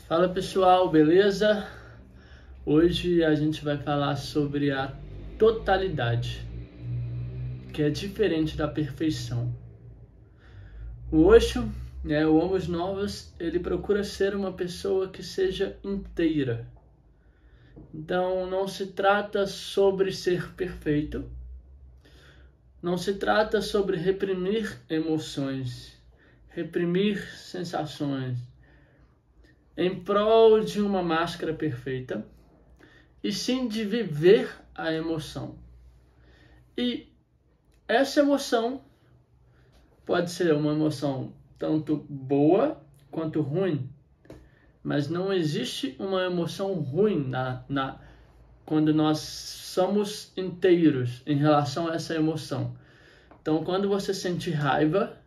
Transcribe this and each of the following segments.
Fala pessoal, beleza? Hoje a gente vai falar sobre a totalidade, que é diferente da perfeição. O Osho, o Homos Novos, ele procura ser uma pessoa que seja inteira. Então não se trata sobre ser perfeito, não se trata sobre reprimir emoções, reprimir sensações, em prol de uma máscara perfeita, e sim de viver a emoção. E essa emoção pode ser uma emoção tanto boa quanto ruim, mas não existe uma emoção ruim quando nós somos inteiros em relação a essa emoção. Então, quando você sente raiva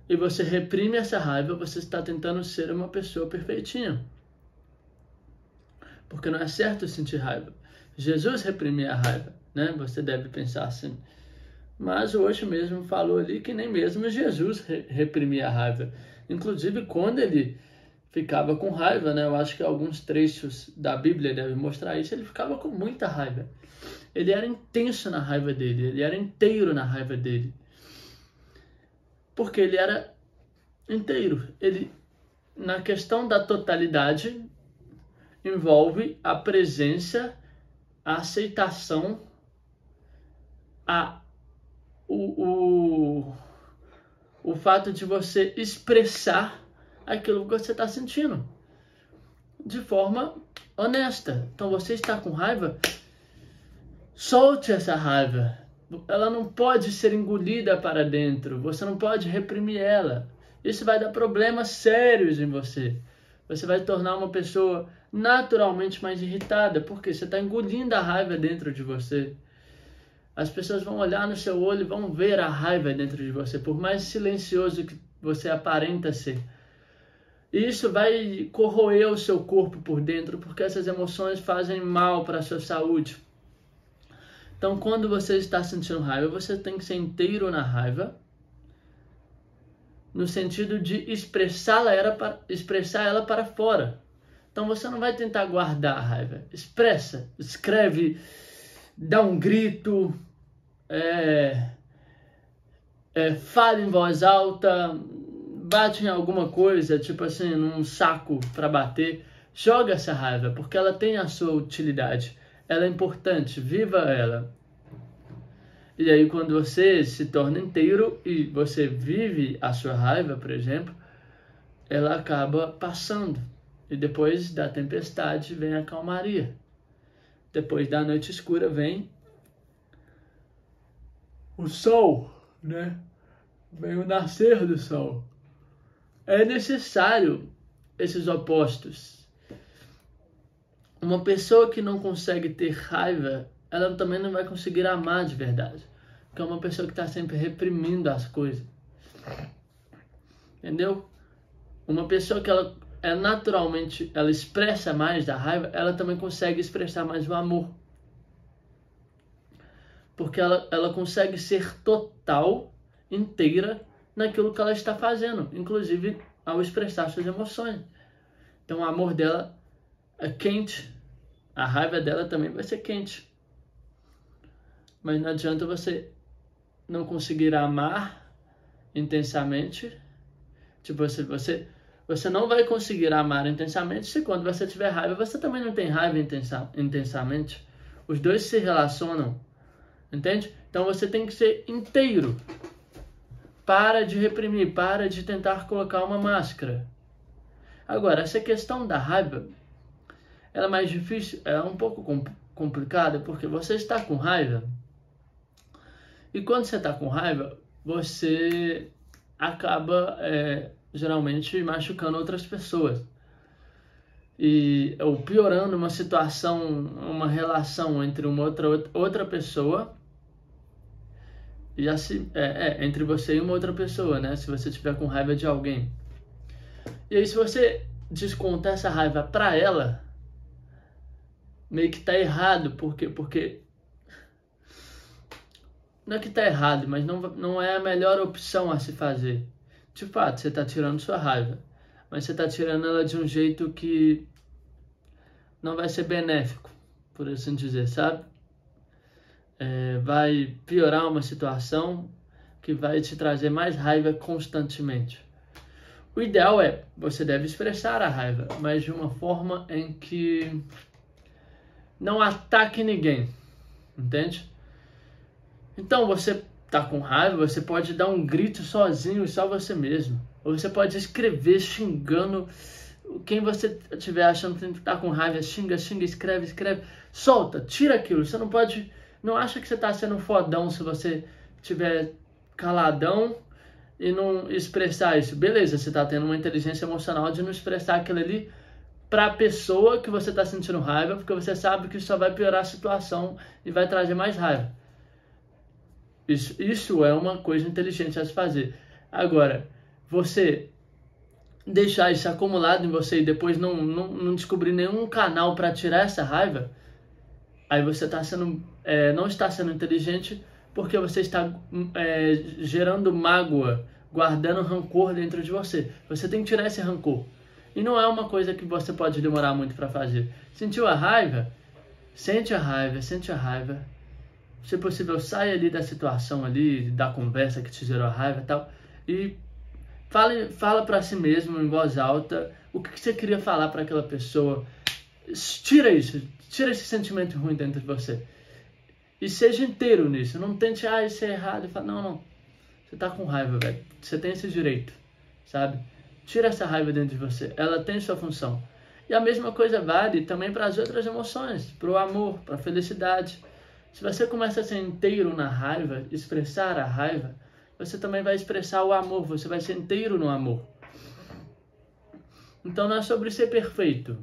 e você reprime essa raiva, você está tentando ser uma pessoa perfeitinha. Porque não é certo sentir raiva. Jesus reprimia a raiva, né? Você deve pensar assim. Mas hoje mesmo falou ali que nem mesmo Jesus reprimia a raiva. Inclusive quando ele ficava com raiva, né? Eu acho que alguns trechos da Bíblia devem mostrar isso. Ele ficava com muita raiva. Ele era intenso na raiva dele. Ele era inteiro na raiva dele. Porque ele era inteiro. Ele, na questão da totalidade, envolve a presença, a aceitação, o fato de você expressar aquilo que você está sentindo de forma honesta. Então você está com raiva, solte essa raiva. Ela não pode ser engolida para dentro. Você não pode reprimir ela. Isso vai dar problemas sérios em você. Você vai tornar uma pessoa naturalmente mais irritada, porque você está engolindo a raiva dentro de você. As pessoas vão olhar no seu olho e vão ver a raiva dentro de você, por mais silencioso que você aparenta ser. E isso vai corroer o seu corpo por dentro, porque essas emoções fazem mal para a sua saúde. Então, quando você está sentindo raiva, você tem que ser inteiro na raiva, no sentido de expressar ela para fora. Então você não vai tentar guardar a raiva. Expressa, escreve, dá um grito, fala em voz alta, bate em alguma coisa, tipo assim, num saco para bater. Joga essa raiva, porque ela tem a sua utilidade. Ela é importante, viva ela. E aí quando você se torna inteiro e você vive a sua raiva, por exemplo, ela acaba passando. E depois da tempestade vem a calmaria. Depois da noite escura vem o sol, né? Vem o nascer do sol. É necessário esses opostos. Uma pessoa que não consegue ter raiva, ela também não vai conseguir amar de verdade. Porque é uma pessoa que está sempre reprimindo as coisas. Entendeu? Uma pessoa que ela naturalmente, ela expressa mais da raiva, ela também consegue expressar mais o amor. Porque ela consegue ser total, inteira, naquilo que ela está fazendo. Inclusive, ao expressar suas emoções. Então, o amor dela é quente. A raiva dela também vai ser quente. Mas não adianta você não conseguir amar intensamente. Tipo, você não vai conseguir amar intensamente se quando você tiver raiva, você também não tem raiva intensamente. Os dois se relacionam, entende? Então você tem que ser inteiro. Para de reprimir, para de tentar colocar uma máscara. Agora, essa questão da raiva, ela é mais difícil, é um pouco complicada, porque você está com raiva, e quando você está com raiva, você acaba geralmente machucando outras pessoas. Ou piorando uma situação, uma relação entre uma outra pessoa, e assim, entre você e uma outra pessoa, né? Se você estiver com raiva de alguém. E aí, se você descontar essa raiva pra ela, meio que tá errado, porque não é que tá errado, mas não é a melhor opção a se fazer. De fato, você tá tirando sua raiva. mas você está tirando ela de um jeito que não vai ser benéfico, por assim dizer, sabe? Vai piorar uma situação que vai te trazer mais raiva constantemente. O ideal você deve expressar a raiva, mas de uma forma em que não ataque ninguém, entende? Então você tá com raiva, você pode dar um grito sozinho, só você mesmo. Ou você pode escrever xingando quem você estiver achando que tá com raiva, xinga, escreve, solta, tira aquilo. Você não acha que você tá sendo fodão se você estiver caladão e não expressar isso. Beleza, você tá tendo uma inteligência emocional de não expressar aquilo ali pra pessoa que você tá sentindo raiva, porque você sabe que isso só vai piorar a situação e vai trazer mais raiva. Isso é uma coisa inteligente a se fazer. Agora, você deixar isso acumulado em você e depois não descobrir nenhum canal para tirar essa raiva, aí você não está sendo inteligente, porque você está gerando mágoa, guardando rancor dentro de você. Você tem que tirar esse rancor. E não é uma coisa que você pode demorar muito para fazer. Sentiu a raiva? Sente a raiva. Se possível, sai ali da situação ali, da conversa que te gerou a raiva e tal, e fala para si mesmo em voz alta o que você queria falar para aquela pessoa. Tira esse sentimento ruim dentro de você. E seja inteiro nisso. Não tente, isso é errado. Fala, não. Você tá com raiva, velho. Você tem esse direito, sabe? Tira essa raiva dentro de você. Ela tem sua função. E a mesma coisa vale também para as outras emoções, para o amor, para a felicidade. Se você começa a ser inteiro na raiva, expressar a raiva, você também vai expressar o amor, você vai ser inteiro no amor. Então não é sobre ser perfeito,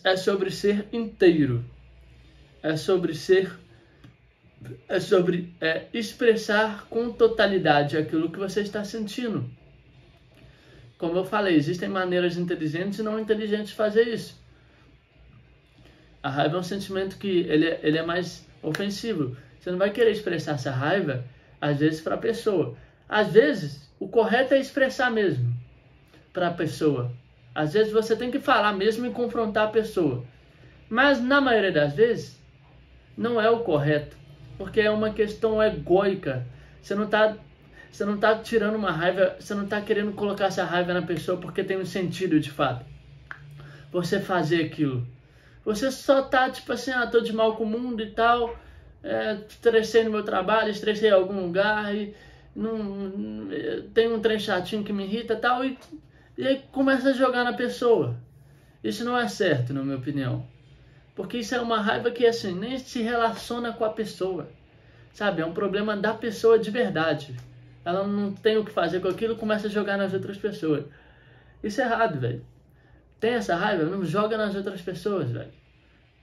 é sobre ser inteiro, é sobre expressar com totalidade aquilo que você está sentindo. Como eu falei, existem maneiras inteligentes e não inteligentes de fazer isso. A raiva é um sentimento que ele é mais ofensivo. Você não vai querer expressar essa raiva, às vezes, para a pessoa. Às vezes, o correto é expressar mesmo para a pessoa. Às vezes, você tem que falar mesmo e confrontar a pessoa. Mas, na maioria das vezes, não é o correto. Porque é uma questão egóica. Você não está tirando uma raiva, você não está querendo colocar essa raiva na pessoa porque tem um sentido, de fato. Você fazer aquilo. Você só tá tipo assim, tô de mal com o mundo e tal, estressei no meu trabalho, estressei em algum lugar e tem um trem chatinho que me irrita e tal, e aí começa a jogar na pessoa. Isso não é certo, na minha opinião. Porque isso é uma raiva que assim, nem se relaciona com a pessoa, sabe? É um problema da pessoa de verdade. Ela não tem o que fazer com aquilo, começa a jogar nas outras pessoas. Isso é errado, velho. Tem essa raiva? Não joga nas outras pessoas, velho.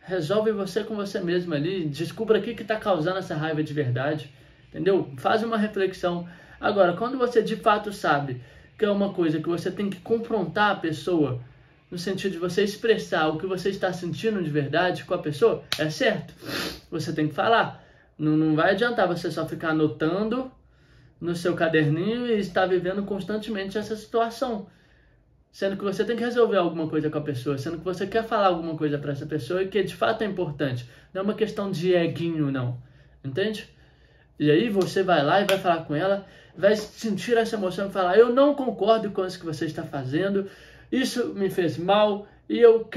Resolve você com você mesmo ali. Descubra o que está causando essa raiva de verdade. Entendeu? Faz uma reflexão. Agora, quando você de fato sabe que é uma coisa que você tem que confrontar a pessoa, no sentido de você expressar o que você está sentindo de verdade com a pessoa, é certo. Você tem que falar. Não vai adiantar você só ficar anotando no seu caderninho e estar vivendo constantemente essa situação. Sendo que você tem que resolver alguma coisa com a pessoa, sendo que você quer falar alguma coisa para essa pessoa e que de fato é importante. Não é uma questão de eguinho, não. Entende? E aí você vai lá e vai falar com ela, vai sentir essa emoção e falar, eu não concordo com isso que você está fazendo, isso me fez mal e eu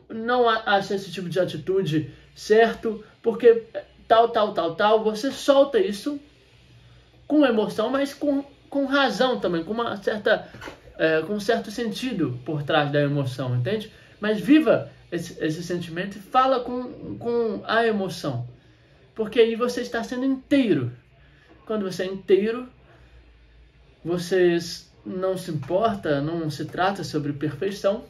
não acho esse tipo de atitude certo, porque tal. Você solta isso com emoção, mas com razão também, com uma certa... com um certo sentido por trás da emoção, entende? Mas viva esse sentimento e fala com a emoção. Porque aí você está sendo inteiro. Quando você é inteiro, você não se importa, não se trata sobre perfeição.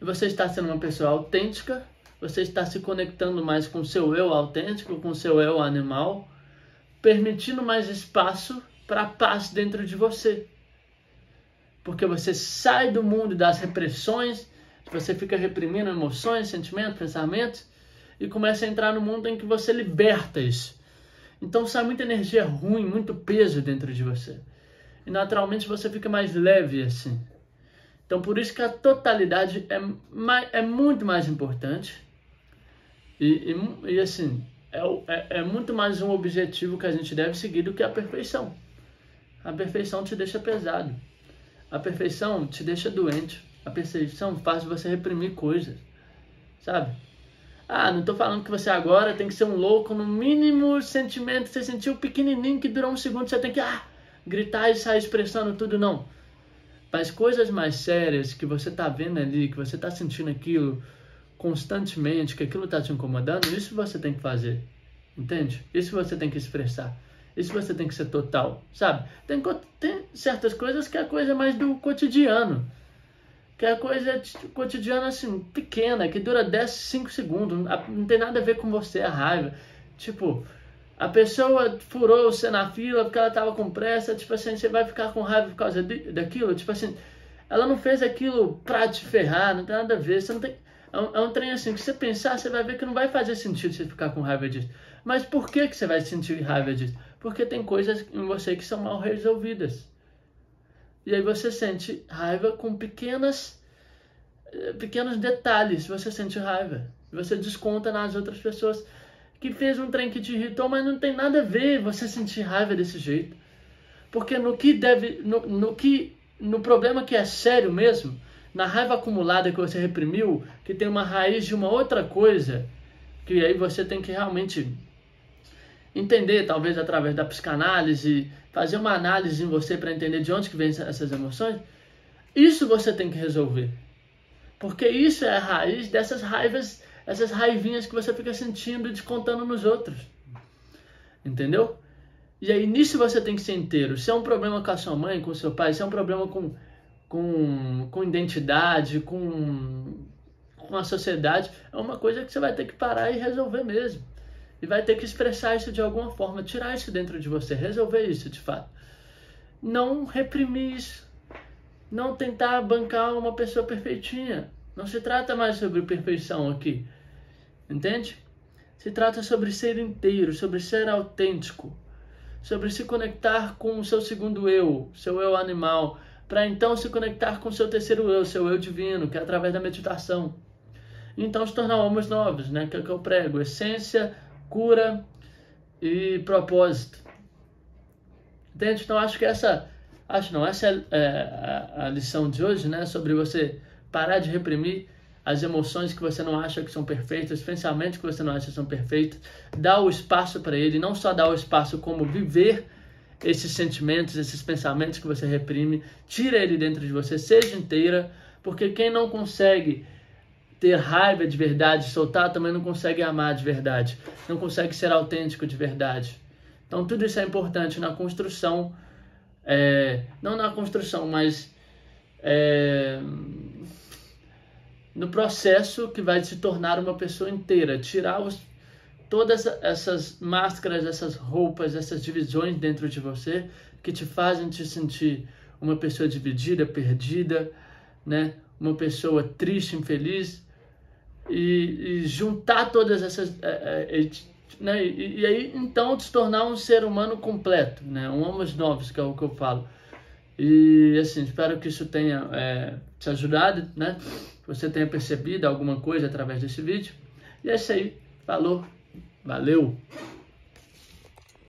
Você está sendo uma pessoa autêntica, você está se conectando mais com o seu eu autêntico, com o seu eu animal, permitindo mais espaço para a paz dentro de você. Porque você sai do mundo das repressões, você fica reprimindo emoções, sentimentos, pensamentos, e começa a entrar no mundo em que você liberta isso. Então sai muita energia ruim, muito peso dentro de você. e naturalmente você fica mais leve assim. Então por isso que a totalidade é muito mais importante e assim, é muito mais um objetivo que a gente deve seguir do que a perfeição. A perfeição te deixa pesado. A perfeição te deixa doente. A perfeição faz você reprimir coisas, sabe? Ah, não tô falando que você agora tem que ser um louco no mínimo sentimento que você sentiu pequenininho que durou um segundo, você tem que gritar e sair expressando tudo, não. Mas coisas mais sérias que você tá vendo ali, que você tá sentindo aquilo constantemente, que aquilo tá te incomodando, isso você tem que fazer, entende? Isso você tem que expressar. Isso você tem que ser total, sabe? Tem certas coisas que é a coisa mais do cotidiano. Que é a coisa cotidiana, assim, pequena, que dura 5 segundos. Não tem nada a ver com você, a raiva. Tipo, a pessoa furou você na fila porque ela tava com pressa. Tipo assim, você vai ficar com raiva por causa daquilo? Tipo assim, ela não fez aquilo pra te ferrar, não tem nada a ver. Você não tem... É um trem assim, que você pensar, você vai ver que não vai fazer sentido você ficar com raiva disso. Mas por que você vai sentir raiva disso? Porque tem coisas em você que são mal resolvidas. E aí você sente raiva com pequenos detalhes. Você sente raiva. Você desconta nas outras pessoas que fez um trem que te irritou, mas não tem nada a ver você sentir raiva desse jeito. Porque no problema que é sério mesmo, na raiva acumulada que você reprimiu, que tem uma raiz de uma outra coisa, que aí você tem que realmente entender, talvez através da psicanálise, fazer uma análise em você para entender de onde que vem essas emoções, isso você tem que resolver. Porque isso é a raiz dessas raivas, essas raivinhas que você fica sentindo e descontando nos outros. Entendeu? E aí nisso você tem que ser inteiro. Se é um problema com a sua mãe, com o seu pai, se é um problema com identidade, com a sociedade, é uma coisa que você vai ter que parar e resolver mesmo. E vai ter que expressar isso de alguma forma, tirar isso dentro de você, resolver isso de fato. Não reprimir isso. Não tentar bancar uma pessoa perfeitinha. Não se trata mais sobre perfeição aqui. Entende? Se trata sobre ser inteiro, sobre ser autêntico. Sobre se conectar com o seu segundo eu, seu eu animal, para então se conectar com o seu terceiro eu, seu eu divino, que é através da meditação. E então se tornar homens novos, né? Que é o que eu prego. Essência, cura e propósito. Entende? Então acho que essa é a lição de hoje, né? Sobre você parar de reprimir as emoções que você não acha que são perfeitas, os pensamentos que você não acha que são perfeitos, dar o espaço para ele, não só dar o espaço como viver esses sentimentos, esses pensamentos que você reprime, tira ele dentro de você, seja inteira, porque quem não consegue ter raiva de verdade, soltar, também não consegue amar de verdade, não consegue ser autêntico de verdade. Então tudo isso é importante na construção, não na construção, mas no processo que vai se tornar uma pessoa inteira, tirar todas essas máscaras, essas roupas, essas divisões dentro de você que te fazem te sentir uma pessoa dividida, perdida, né? Uma pessoa triste, infeliz, e juntar todas essas... né? E aí, então, te tornar um ser humano completo, né? Um homens novos, que é o que eu falo. E, assim, espero que isso tenha te ajudado, né? Que você tenha percebido alguma coisa através desse vídeo. E é isso aí. Falou. Valeu!